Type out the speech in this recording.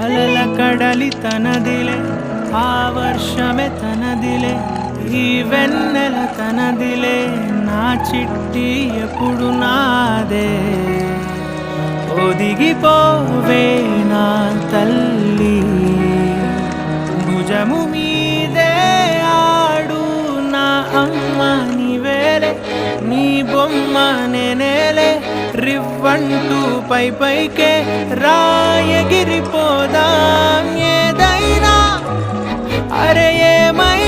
అలల కడలి తనదిలే, ఆ వర్షమే తనదిలే, ఈ వెన్నెల తనదిలే, నా చిట్టి ఎప్పుడు నాదే. ఒదిగిపోవే నా తల్లి, భుజము మీదే ఆడు నా అమ్మ నీవేలే, నీ బొమ్మ నేనేలే, రివ్వంటూ పై పైకే రాయగిరిపోదాం ఏదైనా, అరే ఏమై